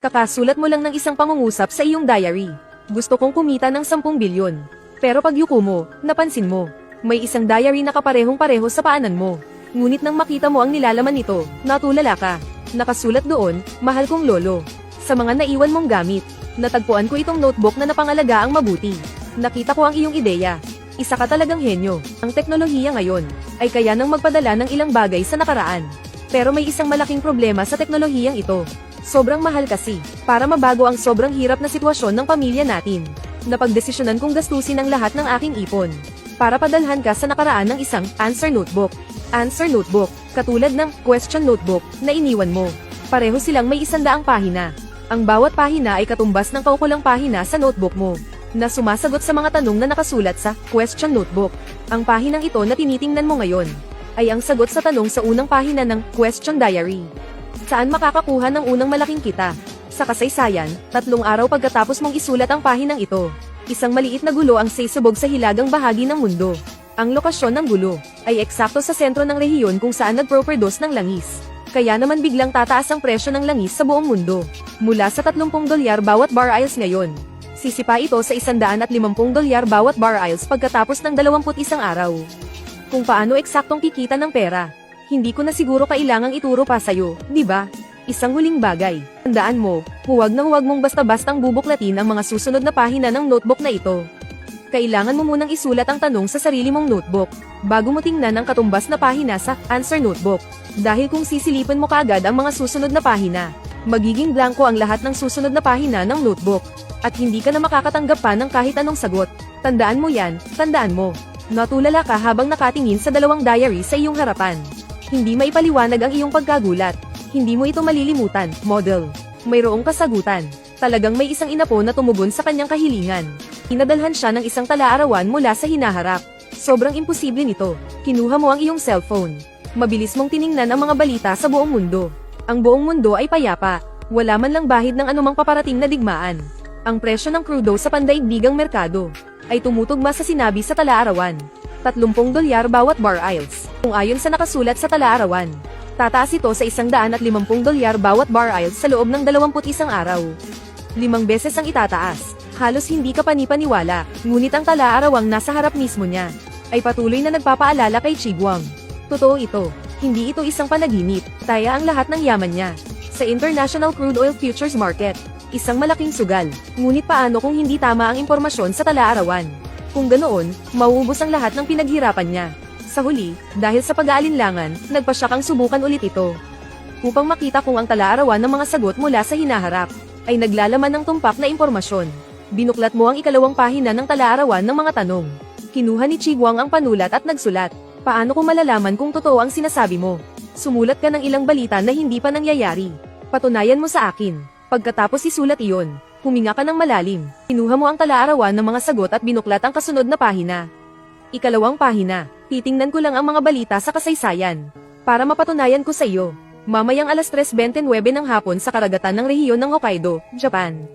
Kakasulat mo lang ng isang pangungusap sa iyong diary. Gusto kong kumita ng 10 bilyon. Pero pag yuko mo, napansin mo, may isang diary na kaparehong-pareho sa paanan mo. Ngunit nang makita mo ang nilalaman nito, natulala ka. Nakasulat doon, mahal kong lolo. Sa mga naiwan mong gamit, natagpuan ko itong notebook na napangalagaang mabuti. Nakita ko ang iyong ideya. Isa ka talagang henyo. Ang teknolohiya ngayon, ay kaya nang magpadala ng ilang bagay sa nakaraan. Pero may isang malaking problema sa teknolohiyang ito. Sobrang mahal kasi, para mabago ang sobrang hirap na sitwasyon ng pamilya natin. Napagdesisyonan kong gastusin ang lahat ng aking ipon. Para padalhan ka sa nakaraan ng isang answer notebook. Answer notebook, katulad ng question notebook na iniwan mo. Pareho silang may 100 pahina. Ang bawat pahina ay katumbas ng kaukulang pahina sa notebook mo, na sumasagot sa mga tanong na nakasulat sa question notebook. Ang pahinang ito na tinitingnan mo ngayon, ay ang sagot sa tanong sa unang pahina ng question diary. Saan makakakuha ng unang malaking kita? Sa kasaysayan, 3 araw pagkatapos mong isulat ang pahinang ito. Isang maliit na gulo ang sisubog sa hilagang bahagi ng mundo. Ang lokasyon ng gulo ay eksakto sa sentro ng rehiyon kung saan nagproproduce ng langis. Kaya naman biglang tataas ang presyo ng langis sa buong mundo. Mula sa $30 bawat bar aisles ngayon, sisipa ito sa $150 bawat bar aisles pagkatapos ng 21 araw. Kung paano eksaktong kikita ng pera, hindi ko na siguro kailangang ituro pa sa'yo, di ba? Isang huling bagay, tandaan mo, huwag mong basta-bastang bubuklatin ang mga susunod na pahina ng notebook na ito. Kailangan mo munang isulat ang tanong sa sarili mong notebook, bago mo tingnan ang katumbas na pahina sa answer notebook. Dahil kung sisilipin mo kaagad ang mga susunod na pahina, magiging blanko ang lahat ng susunod na pahina ng notebook, at hindi ka na makakatanggap pa ng kahit anong sagot. Tandaan mo yan, tandaan mo. Natulala ka habang nakatingin sa 2 diary sa iyong harapan. Hindi maipaliwanag ang iyong pagkagulat. Hindi mo ito malilimutan, model. Mayroong kasagutan. Talagang may isang inapo na tumugon sa kanyang kahilingan. Inadalhan siya ng isang talaarawan mula sa hinaharap. Sobrang imposible nito. Kinuha mo ang iyong cellphone. Mabilis mong tiningnan ang mga balita sa buong mundo. Ang buong mundo ay payapa. Wala man lang bahid ng anumang paparating na digmaan. Ang presyo ng crudo sa pandaigdigang merkado ay tumutugma sa sinabi sa talaarawan. $30 bawat bar aisles. Kung ayon sa nakasulat sa talaarawan, tataas ito sa $150 bawat bar aisles sa loob ng 21 araw. 5 beses ang itataas. Halos hindi ka panipaniwala, ngunit ang talaarawang nasa harap mismo niya ay patuloy na nagpapaalala kay Chiguang. Totoo ito. Hindi ito isang panaginip. Taya ang lahat ng yaman niya sa International Crude Oil Futures Market. Isang malaking sugal. Ngunit paano kung hindi tama ang impormasyon sa talaarawan? Kung ganoon, mauubos ang lahat ng pinaghirapan niya. Sa huli, dahil sa pag-aalinlangan, nagpa siya kang subukan ulit ito. Upang makita kung ang talaarawan ng mga sagot mula sa hinaharap ay naglalaman ng tumpak na impormasyon. Binuklat mo ang 2 pahina ng talaarawan ng mga tanong. Kinuha ni Chiguang ang panulat at nagsulat. Paano ko malalaman kung totoo ang sinasabi mo? Sumulat ka ng ilang balita na hindi pa nangyayari. Patunayan mo sa akin. Pagkatapos isulat iyon, huminga ka ng malalim. Kinuha mo ang talaarawan ng mga sagot at binuklat ang kasunod na pahina. 2 pahina. Titingnan ko lang ang mga balita sa kasaysayan. Para mapatunayan ko sa iyo. Mamayang 3:29 ng hapon sa karagatan ng rehiyon ng Hokkaido, Japan.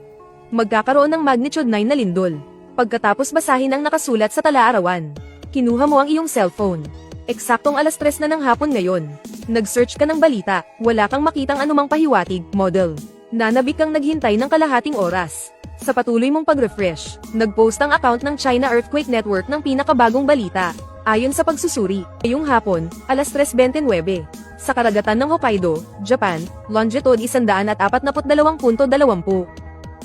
Magkakaroon ng magnitude 9 na lindol. Pagkatapos basahin ang nakasulat sa talaarawan, kinuha mo ang iyong cellphone. Eksaktong 3:00 na ng hapon ngayon. Nag-search ka ng balita, wala kang makitang anumang pahiwatig, model. Nanabik kang naghintay ng kalahating oras. Sa patuloy mong pag-refresh, nag-post ang account ng China Earthquake Network ng pinakabagong balita. Ayon sa pagsusuri, ngayong hapon, 3:29, sa karagatan ng Hokkaido, Japan, longitude 142.20.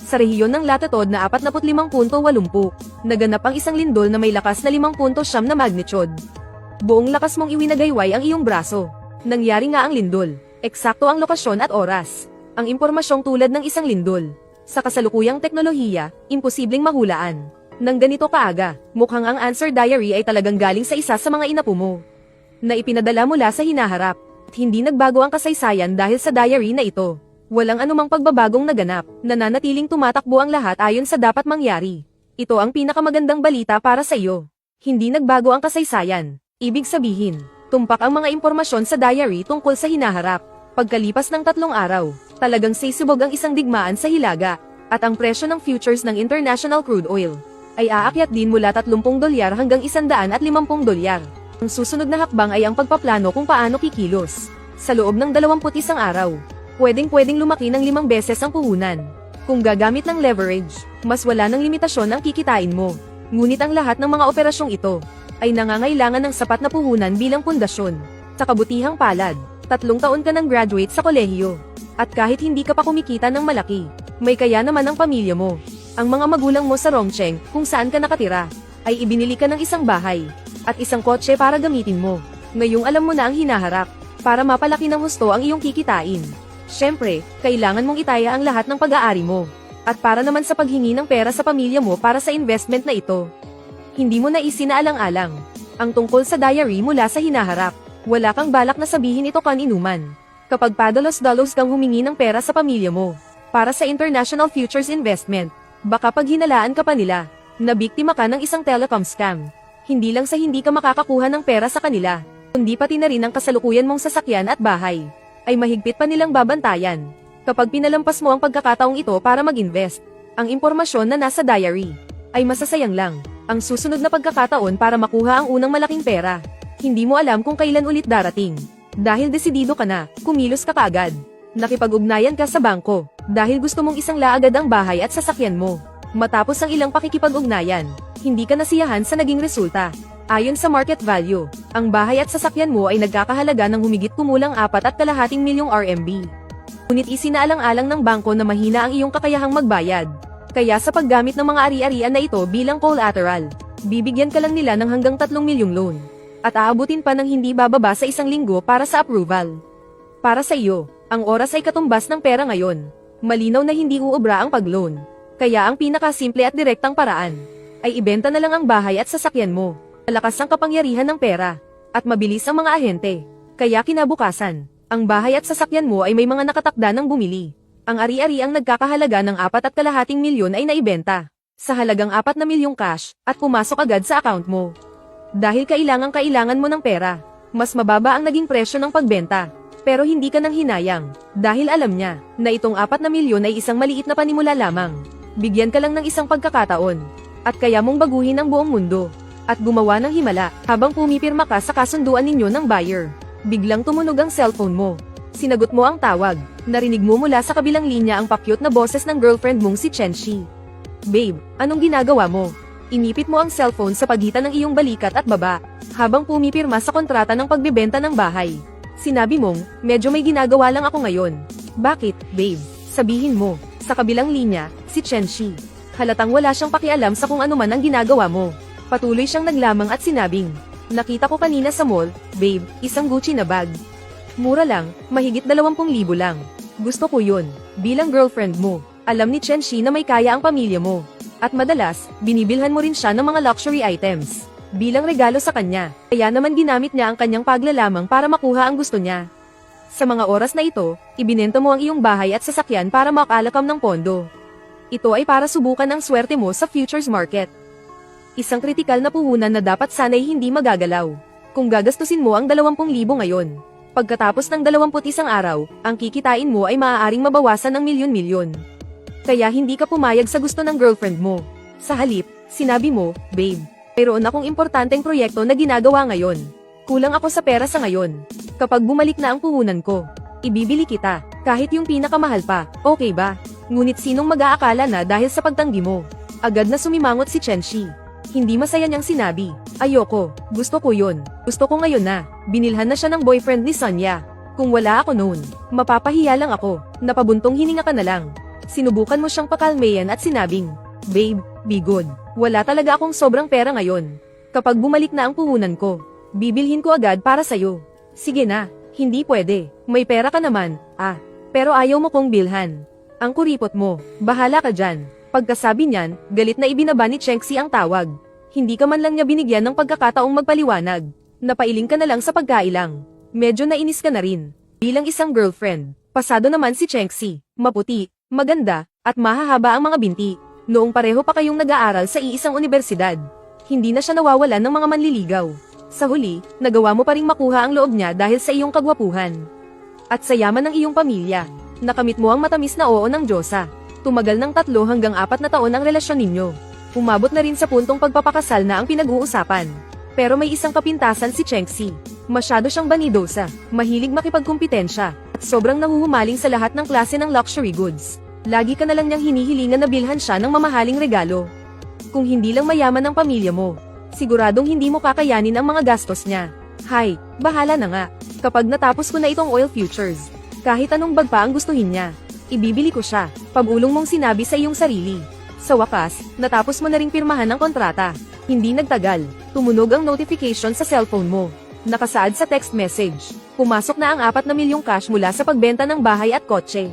Sa rehiyon ng latitude na 45.80, naganap ang isang lindol na may lakas na 5.9 na magnitude. Buong lakas mong iwinagayway ang iyong braso. Nangyari nga ang lindol. Eksakto ang lokasyon at oras. Ang impormasyong tulad ng isang lindol. Sa kasalukuyang teknolohiya, imposibleng mahulaan. Nang ganito kaaga, mukhang ang answer diary ay talagang galing sa isa sa mga inapo mo. Na ipinadala mula sa hinaharap. Hindi nagbago ang kasaysayan dahil sa diary na ito. Walang anumang pagbabagong naganap, nananatiling tumatakbo ang lahat ayon sa dapat mangyari. Ito ang pinakamagandang balita para sa iyo. Hindi nagbago ang kasaysayan. Ibig sabihin, tumpak ang mga impormasyon sa diary tungkol sa hinaharap. Pagkalipas ng 3 araw, talagang sisubog ang isang digmaan sa hilaga, at ang presyo ng futures ng International Crude Oil ay aakyat din mula $30 hanggang $150. Ang susunod na hakbang ay ang pagpaplano kung paano kikilos. Sa loob ng 21 araw, pwedeng lumaki ng 5 beses ang puhunan. Kung gagamit ng leverage, mas wala ng limitasyon ang kikitain mo. Ngunit ang lahat ng mga operasyong ito ay nangangailangan ng sapat na puhunan bilang pundasyon. Sa kabutihang palad, 3 taon ka nang graduate sa kolehiyo. At kahit hindi ka pa kumikita ng malaki, may kaya naman ang pamilya mo. Ang mga magulang mo sa Rongcheng, kung saan ka nakatira, ay ibinili ka ng isang bahay at isang kotse para gamitin mo. Ngayong alam mo na ang hinaharap, para mapalaki ng husto ang iyong kikitain. Siyempre, kailangan mong itaya ang lahat ng pag-aari mo. At para naman sa paghingi ng pera sa pamilya mo para sa investment na ito. Hindi mo na isinaalang-alang ang tungkol sa diary mula sa hinaharap. Wala kang balak na sabihin ito kaninuman. Kapag padalos-dalos kang humingi ng pera sa pamilya mo para sa international futures investment, baka pag hinalaan ka pa nila, na biktima ka ng isang telecom scam. Hindi lang sa hindi ka makakakuha ng pera sa kanila, kundi pati na rin ang kasalukuyan mong sasakyan at bahay, ay mahigpit pa nilang babantayan. Kapag pinalampas mo ang pagkakataong ito para mag-invest, ang impormasyon na nasa diary, ay masasayang lang. Ang susunod na pagkakataon para makuha ang unang malaking pera, hindi mo alam kung kailan ulit darating. Dahil desidido ka na, kumilos ka kaagad. Nakipag-ugnayan ka sa bangko, dahil gusto mong isang laagad ang bahay at sasakyan mo. Matapos ang ilang pakikipag-ugnayan, hindi ka nasiyahan sa naging resulta. Ayon sa market value, ang bahay at sasakyan mo ay nagkakahalaga ng humigit kumulang 4.2 milyong RMB. Ngunit isinaalang-alang ng bangko na mahina ang iyong kakayahang magbayad. Kaya sa paggamit ng mga ari-arian na ito bilang collateral, bibigyan ka lang nila ng hanggang 3 milyong loan. At aabutin pa ng hindi bababa sa 1 linggo para sa approval. Para sa iyo, ang oras ay katumbas ng pera ngayon. Malinaw na hindi uubra ang pag-loan. Kaya ang pinakasimple at direktang paraan ay ibenta na lang ang bahay at sasakyan mo. Malakas ang kapangyarihan ng pera at mabilis ang mga ahente. Kaya kinabukasan, ang bahay at sasakyan mo ay may mga nakatakda ng bumili. Ang ari-ari ang nagkakahalaga ng 4.2 milyon ay naibenta sa halagang 4 na milyong cash at pumasok agad sa account mo. Dahil kailangan mo ng pera, mas mababa ang naging presyo ng pagbenta. Pero hindi ka nang hinayang, dahil alam niya na itong 4 na milyon ay isang maliit na panimula lamang. Bigyan ka lang ng isang pagkakataon, at kaya mong baguhin ang buong mundo, at gumawa ng himala habang pumipirma ka sa kasunduan ninyo ng buyer. Biglang tumunog ang cellphone mo. Sinagot mo ang tawag. Narinig mo mula sa kabilang linya ang pakyut na boses ng girlfriend mong si Chenshi. Babe, anong ginagawa mo? Inipit mo ang cellphone sa pagitan ng iyong balikat at baba, habang pumipirma sa kontrata ng pagbebenta ng bahay. Sinabi mong, medyo may ginagawa lang ako ngayon. Bakit, babe? Sabihin mo. Sa kabilang linya, si Chenshi. Halatang wala siyang pakialam sa kung ano man ang ginagawa mo. Patuloy siyang naglamang at sinabing, nakita ko kanina sa mall, babe, isang Gucci na bag. Mura lang, mahigit 20,000 lang. Gusto ko yun. Bilang girlfriend mo, alam ni Chenshi na may kaya ang pamilya mo. At madalas, binibilhan mo rin siya ng mga luxury items bilang regalo sa kanya. Kaya naman ginamit niya ang kanyang paglalamang para makuha ang gusto niya. Sa mga oras na ito, ibinenta mo ang iyong bahay at sasakyan para makalakam ng pondo. Ito ay para subukan ang swerte mo sa futures market. Isang kritikal na puhunan na dapat sana'y hindi magagalaw. Kung gagastusin mo ang 20,000 ngayon, pagkatapos ng 21 araw, ang kikitain mo ay maaaring mabawasan ng milyon-milyon. Kaya hindi ka pumayag sa gusto ng girlfriend mo. Sa halip, sinabi mo, babe, mayroon akong importanteng proyekto na ginagawa ngayon. Kulang ako sa pera sa ngayon. Kapag bumalik na ang puhunan ko, ibibili kita, kahit yung pinakamahal pa, okay ba? Ngunit sinong mag-aakala na dahil sa pagtanggi mo? Agad na sumimangot si Chenshi. Hindi masaya niyang sinabi, ayoko, gusto ko yun. Gusto ko ngayon na. Binilhan na siya ng boyfriend ni Sonya. Kung wala ako noon, mapapahiya lang ako. Napabuntong hininga ka na lang. Sinubukan mo siyang pakalmayan at sinabing, babe, be good. Wala talaga akong sobrang pera ngayon. Kapag bumalik na ang puhunan ko, bibilhin ko agad para sa'yo. Sige na, hindi pwede. May pera ka naman, pero ayaw mo kong bilhan. Ang kuripot mo, bahala ka dyan. Pagkasabi niyan, galit na ibinaba ni Chenxi ang tawag. Hindi ka man lang niya binigyan ng pagkakataong magpaliwanag. Napailing ka na lang sa pagkailang. Medyo nainis ka na rin. Bilang isang girlfriend, pasado naman si Chenxi, maputi, maganda, at mahahaba ang mga binti. Noong pareho pa kayong nag-aaral sa iisang universidad, hindi na siya nawawalan ng mga manliligaw. Sa huli, nagawa mo pa ring makuha ang loob niya dahil sa iyong kagwapuhan. At sa yaman ng iyong pamilya, nakamit mo ang matamis na oo ng Diyosa. Tumagal ng 3 hanggang 4 na taon ang relasyon ninyo. Umabot na rin sa puntong pagpapakasal na ang pinag-uusapan. Pero may isang kapintasan si Chenxi. Masyado siyang banidosa, mahilig makipagkumpitensya, at Sobrang nahuhumaling sa lahat ng klase ng luxury goods. Lagi ka na lang niyang hinihilingan na bilhan siya ng mamahaling regalo. Kung hindi lang mayaman ang pamilya mo, siguradong hindi mo kakayanin ang mga gastos niya. Hay, bahala na nga. Kapag natapos ko na itong oil futures, kahit anong bag pa ang gustuhin niya, ibibili ko siya. Pag-ulong mong sinabi sa iyong sarili. Sa wakas, natapos mo na ring pirmahan ng kontrata. Hindi nagtagal, tumunog ang notification sa cellphone mo. Nakasaad sa text message, pumasok na ang 4 na milyong cash mula sa pagbenta ng bahay at kotse.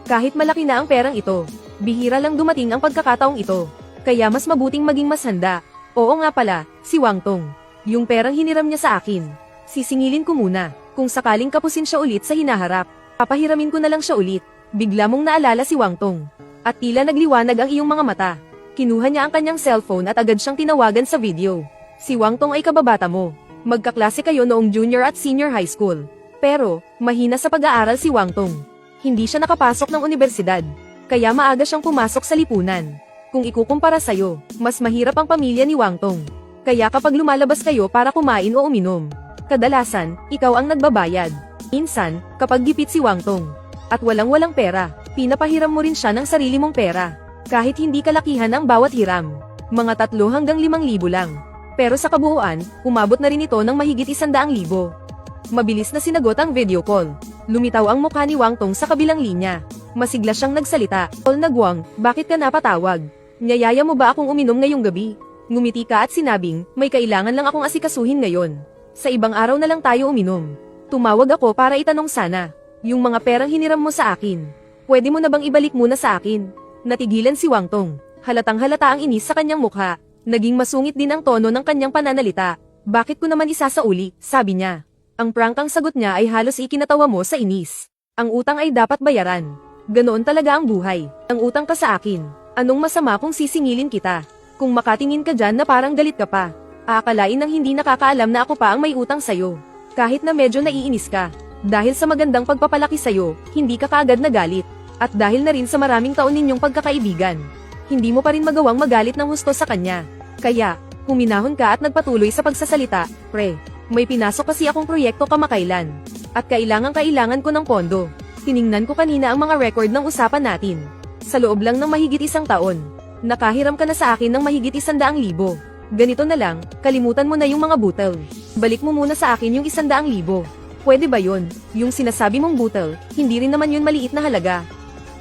Kahit malaki na ang perang ito, bihira lang dumating ang pagkakataong ito. Kaya mas mabuting maging mas handa. Oo nga pala, si Wang Tong. Yung perang hiniram niya sa akin. Sisingilin ko muna, kung sakaling kapusin siya ulit sa hinaharap. Papahiramin ko na lang siya ulit. Bigla mong naalala si Wang Tong. At tila nagliwanag ang iyong mga mata. Kinuha niya ang kanyang cellphone at agad siyang tinawagan sa video. Si Wang Tong ay kababata mo. Magkaklase kayo noong junior at senior high school. Pero, mahina sa pag-aaral si Wang Tong. Hindi siya nakapasok ng universidad. Kaya maaga siyang pumasok sa lipunan. Kung ikukumpara sa'yo, mas mahirap ang pamilya ni Wang Tong. Kaya kapag lumalabas kayo para kumain o uminom, kadalasan, ikaw ang nagbabayad. Minsan, kapag gipit si Wang Tong, at walang-walang pera, pinapahiram mo rin siya ng sarili mong pera. Kahit hindi kalakihan ang bawat hiram. Mga 3 hanggang 5,000 lang. Pero sa kabuuan, umabot na rin ito ng mahigit 100,000. Mabilis na sinagot ang video call. Lumitaw ang mukha ni Wang Tong sa kabilang linya. Masigla siyang nagsalita. Call na Guang, bakit ka napatawag? Niyayaya mo ba akong uminom ngayong gabi? Ngumiti ka at sinabing, may kailangan lang akong asikasuhin ngayon. Sa ibang araw na lang tayo uminom. Tumawag ako para itanong sana. Yung mga perang hiniram mo sa akin. Pwede mo na bang ibalik muna sa akin? Natigilan si Wang Tong. Halatang halata ang inis sa kanyang mukha. Naging masungit din ang tono ng kanyang pananalita. Bakit ko naman isasauli, sabi niya. Ang prangkang sagot niya ay halos ikinatawa mo sa inis. Ang utang ay dapat bayaran. Ganoon talaga ang buhay. Ang utang ka sa akin. Anong masama kung sisingilin kita? Kung makatingin ka dyan na parang galit ka pa. Aakalain ng hindi nakakaalam na ako pa ang may utang sayo. Kahit na medyo naiinis ka. Dahil sa magandang pagpapalaki sayo, hindi ka kaagad nagalit. At dahil na rin sa maraming taon ninyong pagkakaibigan, hindi mo pa rin magawang magalit ng husto sa kanya. Kaya, huminahon ka at nagpatuloy sa pagsasalita, pre. May pinasok kasi akong proyekto kamakailan. At kailangan ko ng pondo. Tiningnan ko kanina ang mga record ng usapan natin. Sa loob lang ng mahigit 1 taon, nakahiram ka na sa akin ng mahigit 100,000. Ganito na lang, kalimutan mo na yung mga butel. Balik mo muna sa akin yung 100,000. Pwede ba yun? Yung sinasabi mong butel, hindi rin naman yun maliit na halaga.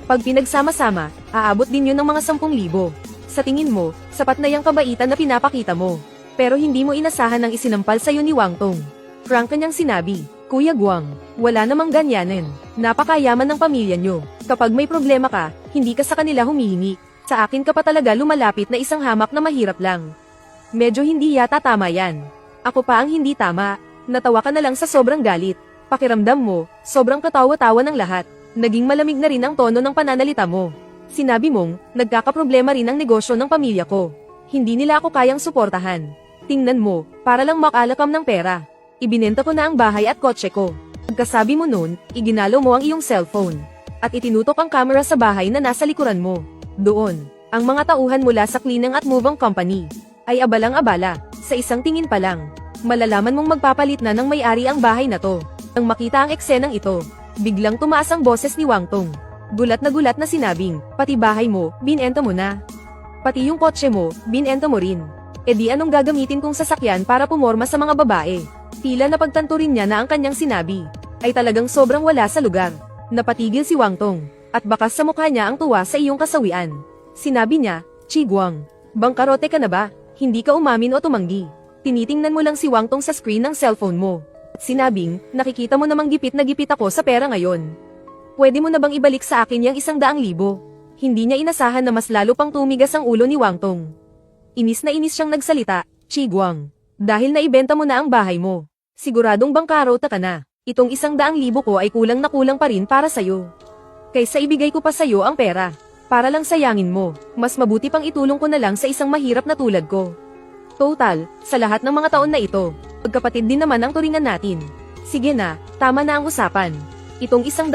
Pag pinagsama-sama, aabot din yun ng mga 10,000. Sa tingin mo, sapat na yung kabaitan na pinapakita mo. Pero hindi mo inasahan ng isinampal sa'yo ni Wang Tong. Frank kanyang sinabi, Kuya Guang, wala namang ganyanin. Napakayaman ng pamilya nyo. Kapag may problema ka, hindi ka sa kanila humihingi. Sa akin ka pa talaga lumalapit na isang hamak na mahirap lang. Medyo hindi yata tama yan. Ako pa ang hindi tama. Natawa ka na lang sa sobrang galit. Pakiramdam mo, sobrang katawa-tawa ng lahat. Naging malamig na rin ang tono ng pananalita mo. Sinabi mong, nagkakaproblema rin ang negosyo ng pamilya ko. Hindi nila ako kayang suportahan. Tingnan mo, para lang makalakam ng pera. Ibinenta ko na ang bahay at kotse ko. Pagkasabi mo noon, iginalaw mo ang iyong cellphone. At itinutok ang camera sa bahay na nasa likuran mo. Doon, ang mga tauhan mula sa cleaning at moving company ay abalang-abala. Sa isang tingin pa lang, malalaman mong magpapalit na ng may-ari ang bahay na to. Nang makita ang eksenang ito, biglang tumaas ang boses ni Wang Tong. Gulat na sinabing, pati bahay mo, binenta mo na. Pati yung kotse mo, binenta mo rin. E di anong gagamitin kong sasakyan para pumorma sa mga babae? Tila napagtanto rin niya na ang kanyang sinabi ay talagang sobrang wala sa lugar. Napatigil si Wang Tong, at bakas sa mukha niya ang tuwa sa iyong kasawian. Sinabi niya, Chi Guang, bangkarote ka na ba? Hindi ka umamin o tumanggi. Tinitingnan mo lang si Wang Tong sa screen ng cellphone mo. Sinabing, nakikita mo namang gipit na gipit ako sa pera ngayon. Pwede mo na bang ibalik sa akin yung 100,000? Hindi niya inasahan na mas lalo pang tumigas ang ulo ni Wang Tong. Inis na inis siyang nagsalita, Chi Guang. Dahil naibenta mo na ang bahay mo, siguradong bangkarota ka na. Itong 100,000 ko ay kulang na kulang pa rin para sayo. Kaysa ibigay ko pa sayo ang pera, para lang sayangin mo, mas mabuti pang itulong ko na lang sa isang mahirap na tulad ko. Total, sa lahat ng mga taon na ito, magkapatid din naman ang turingan natin. Sige na, tama na ang usapan. Itong 100,000,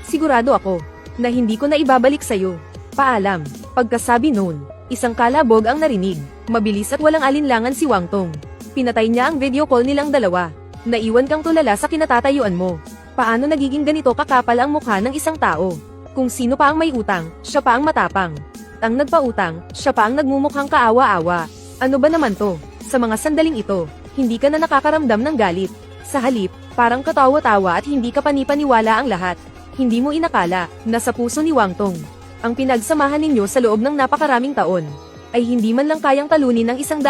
sigurado ako, na hindi ko na ibabalik sayo. Paalam. Pagkasabi noon, isang kalabog ang narinig. Mabilis at walang alinlangan si Wang Tong. Pinatay niya ang video call nilang dalawa. Naiwan kang tulala sa kinatatayuan mo. Paano nagiging ganito kakapal ang mukha ng isang tao? Kung sino pa ang may utang, siya pa ang matapang. Ang nagpautang, siya pa ang nagmumukhang kaawa-awa. Ano ba naman to? Sa mga sandaling ito, hindi ka na nakakaramdam ng galit. Sa halip, parang katawa-tawa at hindi ka panipaniwala ang lahat. Hindi mo inakala na sa puso ni Wang Tong, ang pinagsamahan ninyo sa loob ng napakaraming taon, ay hindi man lang kayang talunin ng 100,000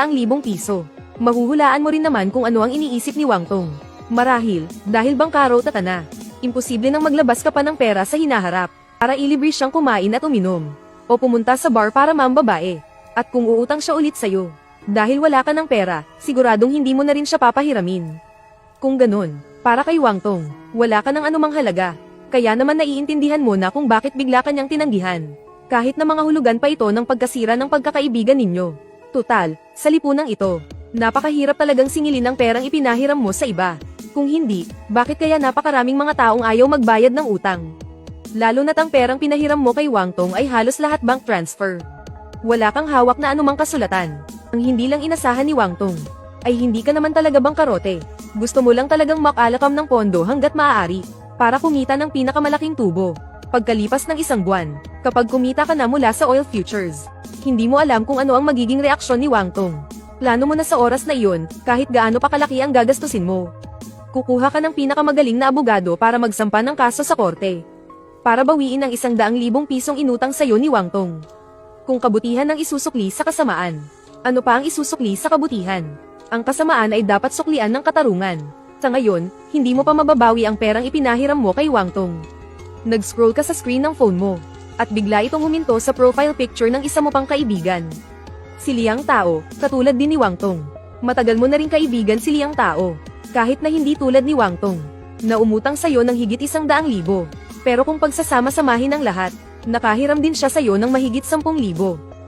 piso. Mahuhulaan mo rin naman kung ano ang iniisip ni Wang Tong. Marahil, dahil bangkarota ka na, imposible nang maglabas ka pa ng pera sa hinaharap, para ilibre siyang kumain at uminom, o pumunta sa bar para mambabae. At kung uutang siya ulit sa'yo, dahil wala ka ng pera, siguradong hindi mo na rin siya papahiramin. Kung ganun, para kay Wang Tong, wala ka ng anumang halaga. Kaya naman naiintindihan mo na kung bakit bigla ka niyang tinanggihan. Kahit na mga hulugan pa ito ng pagkasira ng pagkakaibigan ninyo. Tutal, sa lipunang ito, napakahirap talagang singilin ang perang ipinahiram mo sa iba. Kung hindi, bakit kaya napakaraming mga taong ayaw magbayad ng utang? Lalo na't ang perang pinahiram mo kay Wang Tong ay halos lahat bank transfer. Wala kang hawak na anumang kasulatan. Ang hindi lang inasahan ni Wang Tong, ay hindi ka naman talaga bangkarote. Gusto mo lang talagang makalakam ng pondo hanggat maaari, para kumita ng pinakamalaking tubo. Pagkalipas ng 1 buwan, kapag kumita ka na mula sa oil futures, hindi mo alam kung ano ang magiging reaksyon ni Wang Tong. Plano mo na sa oras na iyon, kahit gaano pa kalaki ang gagastusin mo. Kukuha ka ng pinakamagaling na abogado para magsampa ng kaso sa korte, para bawiin ang 100,000 pisong inutang sa'yo ni Wang Tong. Kung kabutihan ang isusukli sa kasamaan, ano pa ang isusukli sa kabutihan? Ang kasamaan ay dapat suklian ng katarungan. Sa ngayon, hindi mo pa mababawi ang perang ipinahiram mo kay Wang Tong. Nag-scroll ka sa screen ng phone mo, at bigla itong huminto sa profile picture ng isa mo pang kaibigan. Si Liang Tao, katulad din ni Wang Tong. Matagal mo na rin kaibigan si Liang Tao, kahit na hindi tulad ni Wang Tong, na umutang sa'yo ng higit 100,000. Pero kung pagsasama-samahin ang lahat, nakahiram din siya sa'yo ng mahigit 10,000.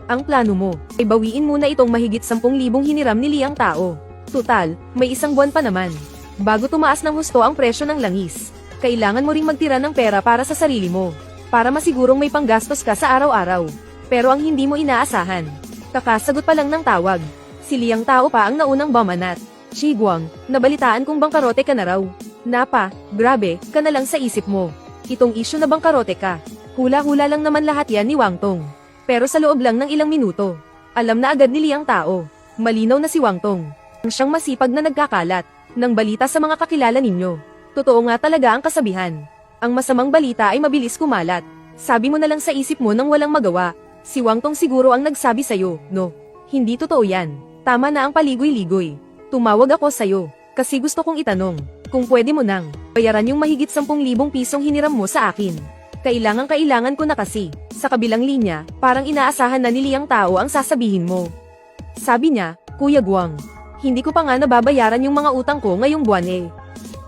Ang plano mo, ay bawiin muna itong mahigit 10,000 hiniram ni Liang Tao. Tutal, may 1 buwan pa naman. Bago tumaas ng husto ang presyo ng langis, kailangan mo ring magtira ng pera para sa sarili mo, para masigurong may panggastos ka sa araw-araw. Pero ang hindi mo inaasahan, kakasagot pa lang ng tawag, si Liang Tao pa ang naunang bumanat. Shi Guang, nabalitaan kong bangkarote ka na raw. Napa, grabe, ka na lang sa isip mo. Itong issue na bangkarote ka, hula-hula lang naman lahat yan ni Wang Tong. Pero sa loob lang ng ilang minuto, alam na agad ni Liang Tao. Malinaw na si Wang Tong, ang siyang masipag na nagkakalat ng balita sa mga kakilala ninyo. Totoo nga talaga ang kasabihan, ang masamang balita ay mabilis kumalat. Sabi mo na lang sa isip mo nang walang magawa. Si Wang Tong siguro ang nagsabi sa'yo, no? Hindi totoo yan. Tama na ang paligoy-ligoy. Tumawag ako sa'yo, kasi gusto kong itanong, kung pwede mo nang bayaran yung mahigit 10,000 pisong hiniram mo sa akin. Kailangan ko na kasi. Sa kabilang linya, parang inaasahan na ni Liang Tao ang sasabihin mo. Sabi niya, Kuya Guang, hindi ko pa nga nababayaran yung mga utang ko ngayong buwan eh.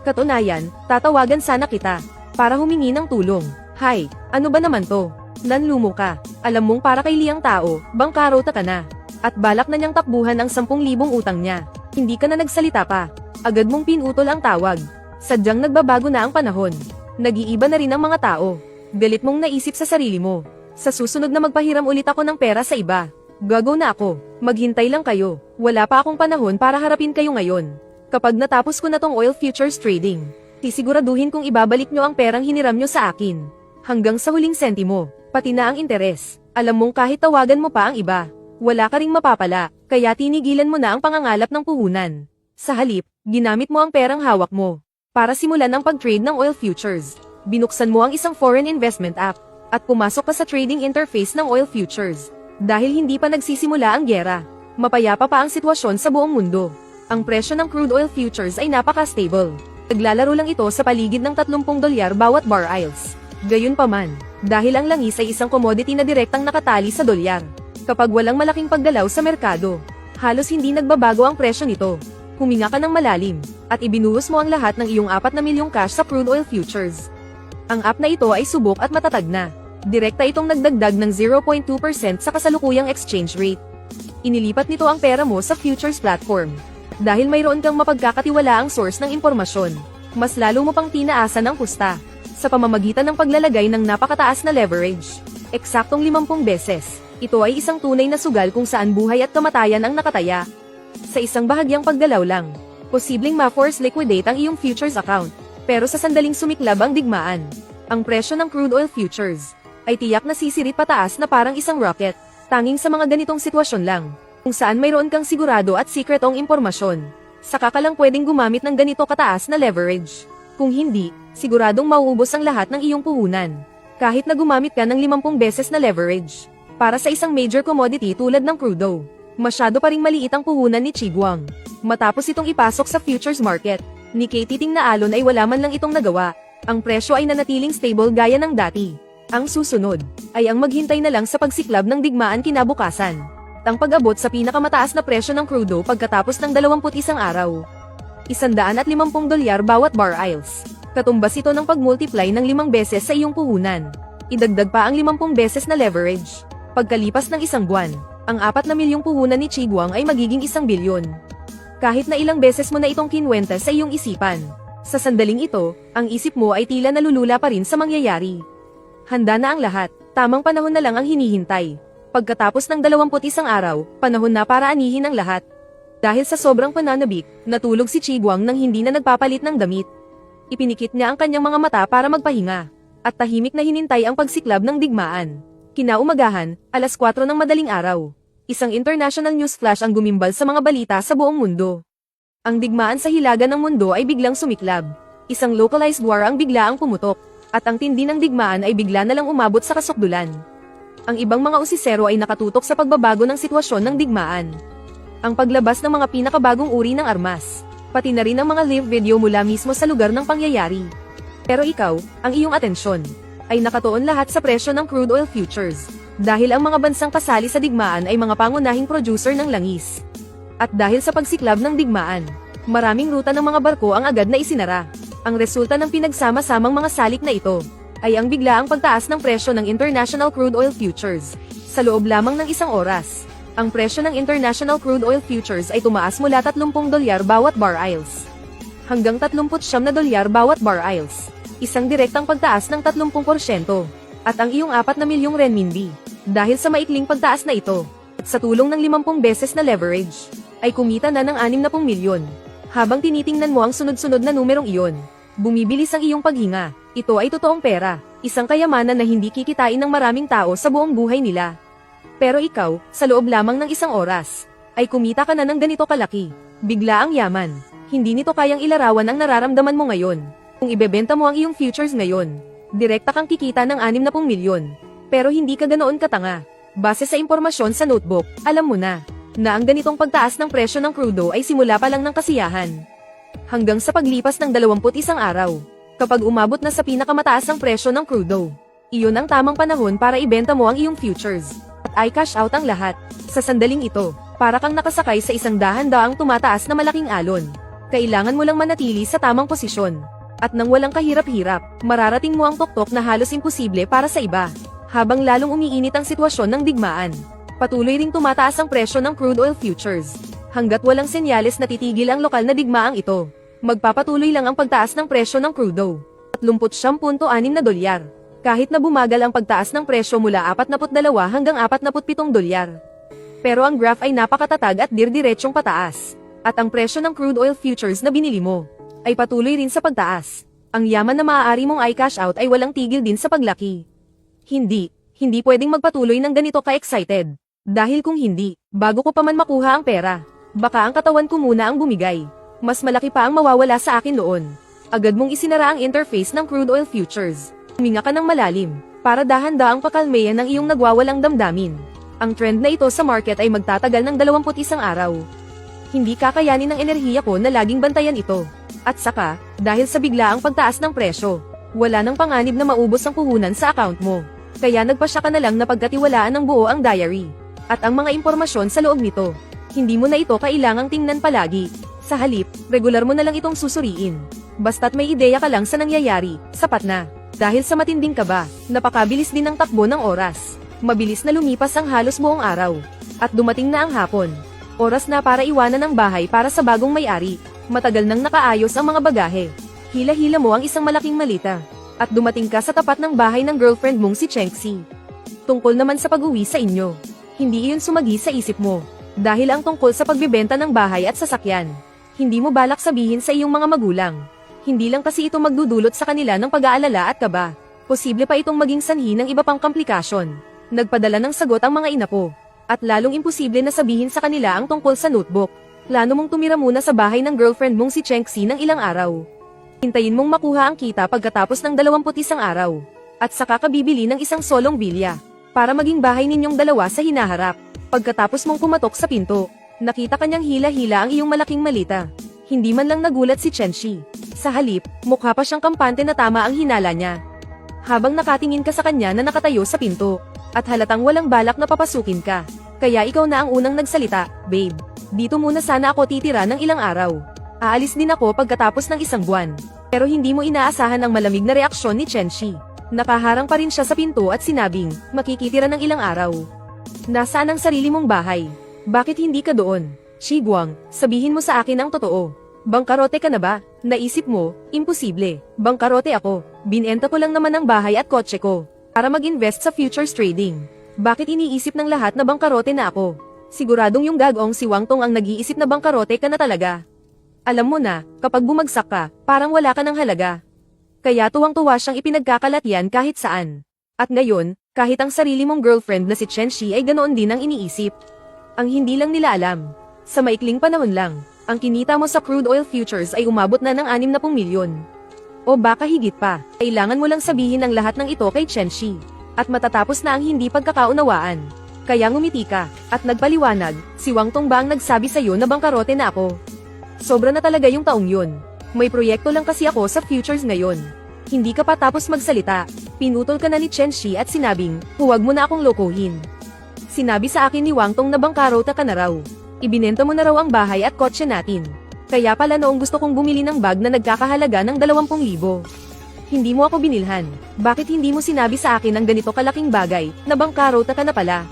Katunayan, tatawagan sana kita, para humingi ng tulong. Hay, ano ba naman to? Nanlumo ka. Alam mong para kay Liang Tao, bangkarota ka na. At balak na niyang takbuhan ang 10,000 utang niya. Hindi ka na nagsalita pa. Agad mong pinutol ang tawag. Sadyang nagbabago na ang panahon. Nag-iiba na rin ang mga tao. Galit mong naisip sa sarili mo. Sa susunod na magpahiram ulit ako ng pera sa iba, gagaw na ako. Maghintay lang kayo. Wala pa akong panahon para harapin kayo ngayon. Kapag natapos ko na tong oil futures trading, sisiguraduhin kong ibabalik nyo ang perang hiniram nyo sa akin. Hanggang sa huling sentimo, pati na ang interes. Alam mong kahit tawagan mo pa ang iba, wala ka ring mapapala, kaya tinigilan mo na ang pangangalap ng puhunan. Sa halip, ginamit mo ang perang hawak mo para simulan ang pag-trade ng oil futures. Binuksan mo ang isang foreign investment app at pumasok ka sa trading interface ng oil futures. Dahil hindi pa nagsisimula ang gyera, mapayapa pa ang sitwasyon sa buong mundo. Ang presyo ng crude oil futures ay napaka-stable. Naglalaro lang ito sa paligid ng $30 bawat barrels. Gayunpaman, dahil ang langis ay isang commodity na direktang nakatali sa dolyar, kapag walang malaking paggalaw sa merkado, halos hindi nagbabago ang presyo nito. Huminga ka ng malalim, at ibinuhos mo ang lahat ng iyong 4 na milyong cash sa crude oil futures. Ang app na ito ay subok at matatag na. Direkta itong nagdagdag ng 0.2% sa kasalukuyang exchange rate. Inilipat nito ang pera mo sa futures platform. Dahil mayroon kang mapagkakatiwalaang source ng impormasyon, mas lalo mo pang tinaasan ang pusta sa pamamagitan ng paglalagay ng napakataas na leverage. Eksaktong 50 beses. Ito ay isang tunay na sugal kung saan buhay at kamatayan ang nakataya. Sa isang bahagyang paggalaw lang, posibleng ma-force liquidate ang iyong futures account. Pero sa sandaling sumiklab ang digmaan, ang presyo ng crude oil futures ay tiyak na sisirit pataas na parang isang rocket. Tanging sa mga ganitong sitwasyon lang, kung saan mayroon kang sigurado at secretong impormasyon, saka ka lang pwedeng gumamit ng ganito kataas na leverage. Kung hindi, siguradong mauubos ang lahat ng iyong puhunan. Kahit na gumamit ka ng 50 beses na leverage para sa isang major commodity tulad ng crudo, masyado pa ring maliit ang puhunan ni Chiguang. Matapos itong ipasok sa futures market, ni Titing na alon ay wala man lang itong nagawa. Ang presyo ay nanatiling stable gaya ng dati. Ang susunod ay ang maghintay na lang sa pagsiklab ng digmaan kinabukasan. Ang pag-abot sa pinakamataas na presyo ng crudo pagkatapos ng 21 araw. $150 bawat bar aisles. Katumbas ito ng pag-multiply ng 5 beses sa iyong puhunan. Idagdag pa ang 50 beses na leverage. Pagkalipas ng isang buwan, ang 4 na milyong puhunan ni Chiguang ay magiging 1 bilyon. Kahit na ilang beses mo na itong kinwenta sa iyong isipan, sa sandaling ito, ang isip mo ay tila nalulula pa rin sa mangyayari. Handa na ang lahat, tamang panahon na lang ang hinihintay. Pagkatapos ng 21 araw, panahon na para anihin ang lahat. Dahil sa sobrang pananabik, natulog si Chiguang nang hindi na nagpapalit ng damit. Ipinikit niya ang kanyang mga mata para magpahinga, at tahimik na hinintay ang pagsiklab ng digmaan. Kinaumagahan, 4:00 ng madaling araw. Isang international news flash ang gumimbal sa mga balita sa buong mundo. Ang digmaan sa hilaga ng mundo ay biglang sumiklab. Isang localized war ang biglaang pumutok, at ang tindi ng digmaan ay bigla na lang umabot sa kasukdulan. Ang ibang mga usisero ay nakatutok sa pagbabago ng sitwasyon ng digmaan. Ang paglabas ng mga pinakabagong uri ng armas, pati na rin ang mga live video mula mismo sa lugar ng pangyayari. Pero ikaw, ang iyong atensyon, ay nakatuon lahat sa presyo ng crude oil futures. Dahil ang mga bansang kasali sa digmaan ay mga pangunahing producer ng langis. At dahil sa pagsiklab ng digmaan, maraming ruta ng mga barko ang agad na isinara. Ang resulta ng pinagsama-samang mga salik na ito, ay ang biglaang pagtaas ng presyo ng International Crude Oil Futures. Sa loob lamang ng isang oras, ang presyo ng International Crude Oil Futures ay tumaas mula $30 bawat bar aisles hanggang $39 bawat bar aisles. Isang direktang pagtaas ng 30%. At ang iyong 4 na milyong renminbi, dahil sa maikling pagtaas na ito, sa tulong ng 50 beses na leverage, ay kumita na ng 60 milyon. Habang tinitingnan mo ang sunod-sunod na numerong iyon, bumibilis ang iyong paghinga. Ito ay totoong pera, isang kayamanan na hindi kikitain ng maraming tao sa buong buhay nila. Pero ikaw, sa loob lamang ng isang oras, ay kumita ka na ng ganito kalaki. Bigla ang yaman. Hindi nito kayang ilarawan ang nararamdaman mo ngayon. Kung ibebenta mo ang iyong futures ngayon, direkta kang kikita ng 60 milyon. Pero hindi ka ganoon katanga. Base sa impormasyon sa notebook, alam mo na ang ganitong pagtaas ng presyo ng crudo ay simula pa lang ng kasiyahan. Hanggang sa paglipas ng 21 araw, kapag umabot na sa pinakamataas ang presyo ng crudo, iyon ang tamang panahon para ibenta mo ang iyong futures. At ay cash out ang lahat. Sa sandaling ito, para kang nakasakay sa isang dahan-daang tumataas na malaking alon. Kailangan mo lang manatili sa tamang posisyon. At nang walang kahirap-hirap, mararating mo ang tuktok na halos imposible para sa iba. Habang lalong umiinit ang sitwasyon ng digmaan, patuloy ring tumataas ang presyo ng crude oil futures. Hanggat walang senyales na titigil ang lokal na digmaang ito, magpapatuloy lang ang pagtaas ng presyo ng crudo. $39.6 kahit na bumagal ang pagtaas ng presyo mula $42 hanggang $47. Pero ang graph ay napakatatag at dirdiretsong pataas. At ang presyo ng crude oil futures na binili mo ay patuloy rin sa pagtaas. Ang yaman na maaari mong i-cash out ay walang tigil din sa paglaki. Hindi pwedeng magpatuloy ng ganito ka-excited. Dahil kung hindi, bago ko pa man makuha ang pera, baka ang katawan ko muna ang bumigay. Mas malaki pa ang mawawala sa akin noon. Agad mong isinara ang interface ng crude oil futures. Huminga ka ng malalim, para dahan-daang pakalmayan ng iyong nagwawalang damdamin. Ang trend na ito sa market ay magtatagal ng 21 araw. Hindi kakayanin ng enerhiya ko na laging bantayan ito. At saka, dahil sa biglaang pagtaas ng presyo, wala nang panganib na maubos ang puhunan sa account mo. Kaya nagpasya ka na lang na pagkatiwalaan ng buo ang diary. At ang mga impormasyon sa loob nito. Hindi mo na ito kailangang tingnan palagi. Sa halip, regular mo na lang itong susuriin. Basta't may ideya ka lang sa nangyayari, sapat na. Dahil sa matinding kaba, napakabilis din ang takbo ng oras. Mabilis na lumipas ang halos buong araw. At dumating na ang hapon. Oras na para iwanan ang bahay para sa bagong may-ari. Matagal nang nakaayos ang mga bagahe. Hila-hila mo ang isang malaking malita. At dumating ka sa tapat ng bahay ng girlfriend mong si Chengxi. Tungkol naman sa pag-uwi sa inyo. Hindi iyon sumagi sa isip mo. Dahil ang tungkol sa pagbibenta ng bahay at sasakyan. Hindi mo balak sabihin sa iyong mga magulang. Hindi lang kasi ito magdudulot sa kanila ng pag-aalala at kaba. Posible pa itong maging sanhi ng iba pang komplikasyon. Nagpadala ng sagot ang mga ina ko. At lalong imposible na sabihin sa kanila ang tungkol sa notebook. Plano mong tumira muna sa bahay ng girlfriend mong si Chengxi ng ilang araw. Hintayin mong makuha ang kita pagkatapos ng 21 araw. At saka ka bibili ng isang solong bilya. Para maging bahay ninyong dalawa sa hinaharap. Pagkatapos mong pumatok sa pinto, nakita kanyang hila-hila ang iyong malaking malita. Hindi man lang nagulat si Chenxi. Sa halip, mukha pa siyang kampante na tama ang hinala niya. Habang nakatingin ka sa kanya na nakatayo sa pinto, at halatang walang balak na papasukin ka. Kaya ikaw na ang unang nagsalita, babe. Dito muna sana ako titira ng ilang araw. Aalis din ako pagkatapos ng isang buwan. Pero hindi mo inaasahan ang malamig na reaksyon ni Chenxi. Nakaharang pa rin siya sa pinto at sinabing, makikitira ng ilang araw. Nasaan ang sarili mong bahay? Bakit hindi ka doon? Shiguang, sabihin mo sa akin ang totoo. Bangkarote ka na ba? Naisip mo, imposible. Bangkarote ako. Binenta ko lang naman ang bahay at kotse ko. Para mag-invest sa futures trading. Bakit iniisip ng lahat na bangkarote na ako? Siguradong yung gagong si Wang Tong ang nag-iisip na bangkarote ka na talaga. Alam mo na, kapag bumagsak ka, parang wala ka ng halaga. Kaya tuwang-tuwa siyang ipinagkakalat yan kahit saan. At ngayon, kahit ang sarili mong girlfriend na si Chenxi ay ganoon din ang iniisip. Ang hindi lang nila alam. Sa maikling panahon lang, ang kinita mo sa crude oil futures ay umabot na ng 60 milyon. O baka higit pa, kailangan mo lang sabihin ang lahat ng ito kay Chenxi. At matatapos na ang hindi pagkakaunawaan. Kaya ngumiti ka, at nagpaliwanag, si Wang Tong ba ang nagsabi sa'yo na bangkarote na ako? Sobra na talaga yung taong yun. May proyekto lang kasi ako sa futures ngayon. Hindi ka pa tapos magsalita. Pinutol ka na ni Chenxi at sinabing, huwag mo na akong lokohin. Sinabi sa akin ni Wang Tong na bangkarote ka na raw. Ibinenta mo na raw ang bahay at kotse natin. Kaya pala noong gusto kong bumili ng bag na nagkakahalaga ng 20,000. Hindi mo ako binilhan. Bakit hindi mo sinabi sa akin ang ganito kalaking bagay, na bangkarote ka na pala?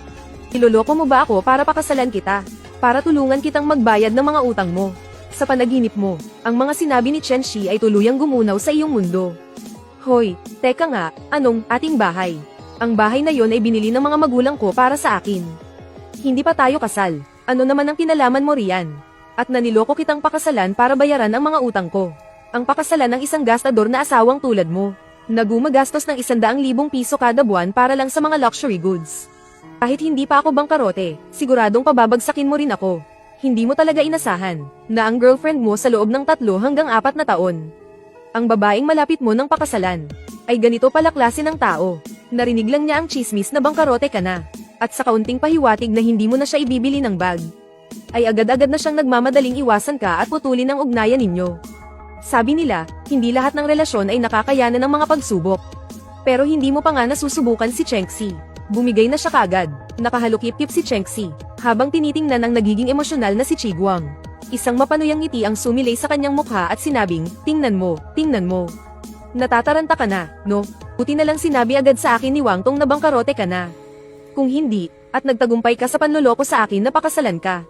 Iloloko mo ba ako para pakasalan kita? Para tulungan kitang magbayad ng mga utang mo? Sa panaginip mo, ang mga sinabi ni Chenxi ay tuluyang gumunaw sa iyong mundo. Hoy, teka nga, anong ating bahay? Ang bahay na yon ay binili ng mga magulang ko para sa akin. Hindi pa tayo kasal. Ano naman ang kinalaman mo riyan? At naniloko kitang pakasalan para bayaran ang mga utang ko. Ang pakasalan ng isang gastador na asawang tulad mo. Nagumagastos ng 100,000 piso kada buwan para lang sa mga luxury goods. Kahit hindi pa ako bangkarote, siguradong pababagsakin mo rin ako. Hindi mo talaga inasahan na ang girlfriend mo sa loob ng 3 hanggang 4 na taon. Ang babaeng malapit mo ng pakasalan ay ganito pala klase ng tao. Narinig lang niya ang chismis na bangkarote ka na. At sa kaunting pahiwatig na hindi mo na siya ibibili ng bag, ay agad-agad na siyang nagmamadaling iwasan ka at putulin ang ugnayan ninyo. Sabi nila, hindi lahat ng relasyon ay nakakayanan ng mga pagsubok. Pero hindi mo pa nga nasusubukan si Chenxi. Bumigay na siya kagad. Nakahalukip-kip si Chenxi, habang tinitingnan ang nagiging emosyonal na si Chiguang. Isang mapanuyang ngiti ang sumilay sa kanyang mukha at sinabing, tingnan mo, tingnan mo. Natataranta ka na, no? Buti na lang sinabi agad sa akin ni Wang Tong na bangkarote ka na. Kung hindi, at nagtagumpay ka sa panloloko sa akin na pakasalan ka.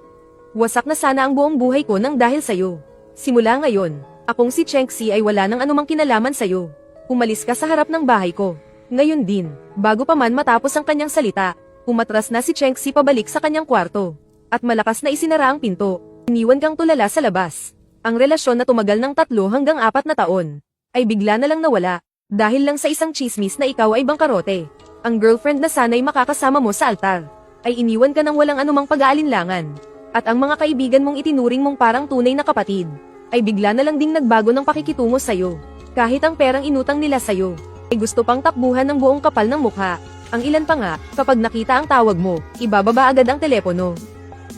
Wasak na sana ang buong buhay ko nang dahil sa'yo. Simula ngayon, akong si Chenxi ay wala nang anumang kinalaman sa'yo. Umalis ka sa harap ng bahay ko. Ngayon din, bago pa man matapos ang kanyang salita, umatras na si Chenxi pabalik sa kanyang kwarto. At malakas na isinara ang pinto. Iniwan kang tulala sa labas. Ang relasyon na tumagal ng 3 hanggang 4 na taon, ay bigla na lang nawala. Dahil lang sa isang chismis na ikaw ay bangkarote. Ang girlfriend na sana'y makakasama mo sa altar, ay iniwan ka ng walang anumang pag-aalinlangan. At ang mga kaibigan mong itinuring mong parang tunay na kapatid, ay bigla na lang ding nagbago ng pakikitungo sa'yo. Kahit ang perang inutang nila sa'yo, ay gusto pang takbuhan ng buong kapal ng mukha. Ang ilan pa nga, kapag nakita ang tawag mo, ibababa agad ang telepono.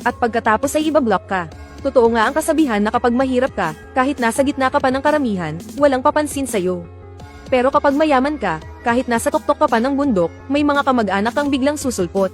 At pagkatapos ay ibablock ka. Totoo nga ang kasabihan na kapag mahirap ka, kahit nasa gitna ka pa ng karamihan, walang papansin sa'yo. Pero kapag mayaman ka, kahit nasa tuktok ka pa ng bundok, may mga kamag-anak kang biglang susulpot.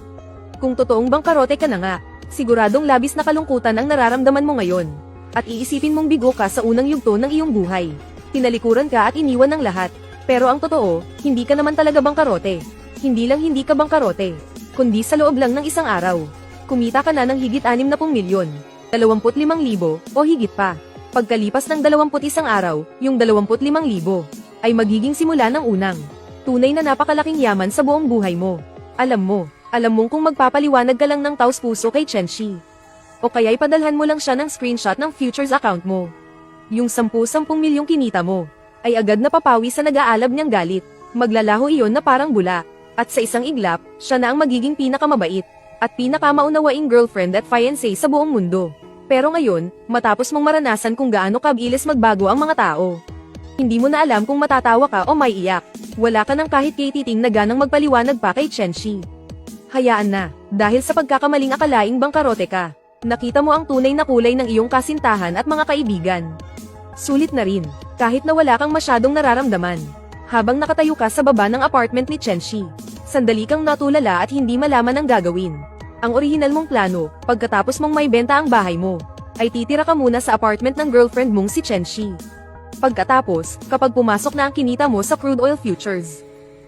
Kung totoong bangkarote ka na nga, siguradong labis na kalungkutan ang nararamdaman mo ngayon. At iisipin mong bigo ka sa unang yugto ng iyong buhay. Tinalikuran ka at iniwan ng lahat. Pero ang totoo, hindi ka naman talaga bangkarote. Hindi lang hindi ka bangkarote, kundi sa loob lang ng isang araw, kumita ka na ng higit 60 milyon, 25,000 o higit pa. Pagkalipas ng 21 araw, yung 25,000 ay magiging simula ng unang tunay na napakalaking yaman sa buong buhay mo. Alam mong kung magpapaliwanag ka lang ng taos puso kay Chenxi. O kaya'y padalhan mo lang siya ng screenshot ng futures account mo. yung 10 milyong kinita mo, ay agad napapawi sa nag-aalab niyang galit. Maglalaho iyon na parang bula. At sa isang iglap, siya na ang magiging pinakamabait at pinakamaunawaing girlfriend at fiancé sa buong mundo. Pero ngayon, matapos mong maranasan kung gaano kabilis magbago ang mga tao, hindi mo na alam kung matatawa ka o may iyak. Wala ka ng kahit kititing na ganang magpaliwanag pa kay Chenxi. Hayaan na, dahil sa pagkakamaling akalaing bangkarote ka, nakita mo ang tunay na kulay ng iyong kasintahan at mga kaibigan. Sulit na rin, kahit na wala kang masyadong nararamdaman. Habang nakatayo ka sa baba ng apartment ni Chenxi, sandali kang natulala at hindi malaman ang gagawin. Ang orihinal mong plano, pagkatapos mong may benta ang bahay mo, ay titira ka muna sa apartment ng girlfriend mong si Chenxi. Pagkatapos, kapag pumasok na ang kinita mo sa crude oil futures,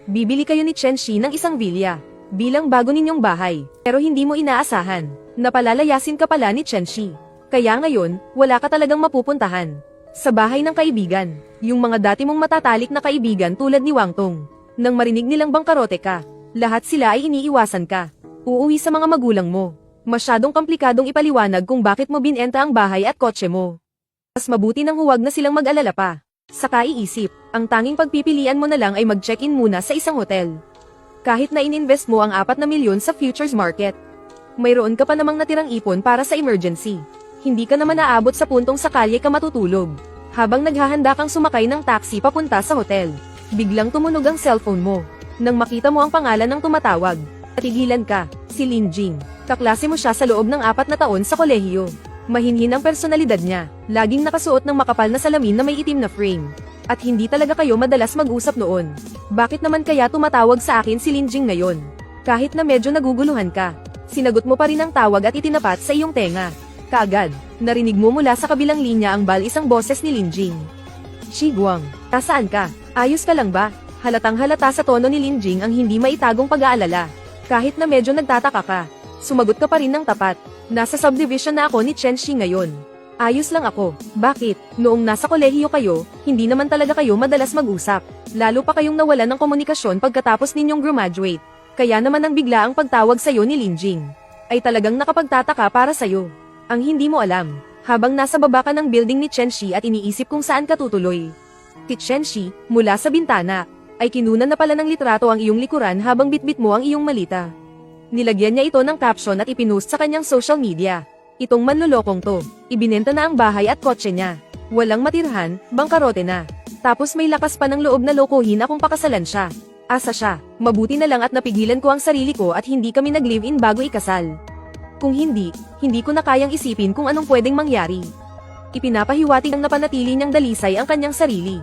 bibili kayo ni Chenxi ng isang villa, bilang bago ninyong bahay. Pero hindi mo inaasahan, na palalayasin ka pala ni Chenxi. Kaya ngayon, wala ka talagang mapupuntahan. Sa bahay ng kaibigan, yung mga dati mong matatalik na kaibigan tulad ni Wang Tong. Nang marinig nilang bangkarote ka, lahat sila ay iniiwasan ka. Uuwi sa mga magulang mo. Masyadong komplikadong ipaliwanag kung bakit mo binenta ang bahay at kotse mo. Mas mabuti nang huwag na silang mag-alala pa. Sa kaiisip, ang tanging pagpipilian mo na lang ay mag-check-in muna sa isang hotel. Kahit na ininvest mo ang 4 na milyon sa futures market, mayroon ka pa namang natirang ipon para sa emergency. Hindi ka naman naabot sa puntong sa kalye ka matutulog. Habang naghahanda kang sumakay ng taxi papunta sa hotel, biglang tumunog ang cellphone mo. Nang makita mo ang pangalan ng tumatawag, natigilan ka, si Lin Jing. Kaklase mo siya sa loob ng 4 na taon sa kolehiyo. Mahinhin ang personalidad niya, laging nakasuot ng makapal na salamin na may itim na frame. At hindi talaga kayo madalas mag-usap noon. Bakit naman kaya tumatawag sa akin si Lin Jing ngayon? Kahit na medyo naguguluhan ka, sinagot mo pa rin ang tawag at itinapat sa iyong tenga. Kaagad, narinig mo mula sa kabilang linya ang isang boses ni Lin Jing. Shi Guang, nasaan ka? Ayos ka lang ba? Halatang halata sa tono ni Lin Jing ang hindi maitagong pag-aalala. Kahit na medyo nagtataka ka, sumagot ka pa rin ng tapat. Nasa subdivision na ako ni Chenxi ngayon. Ayos lang ako. Bakit? Noong nasa kolehiyo kayo, hindi naman talaga kayo madalas mag-usap. Lalo pa kayong nawalan ng komunikasyon pagkatapos ninyong graduate. Kaya naman ang bigla ang pagtawag sa'yo ni Lin Jing ay talagang nakapagtataka para sa'yo. Ang hindi mo alam, habang nasa baba ka ng building ni Chenxi at iniisip kung saan ka tutuloy, si Chenxi, mula sa bintana, ay kinunan na pala ng litrato ang iyong likuran habang bitbit mo ang iyong malita. Nilagyan niya ito ng caption at ipinost sa kanyang social media. Itong manlolokong to, ibinenta na ang bahay at kotse niya. Walang matirhan, bangkarote na. Tapos may lakas pa ng loob na lokohin akong pakasalan siya. Asa siya, mabuti na lang at napigilan ko ang sarili ko at hindi kami nag-live-in bago ikasal. Kung hindi ko na kayang isipin kung anong pwedeng mangyari. Ipinapahiwatig ang napanatili niyang dalisay ang kanyang sarili.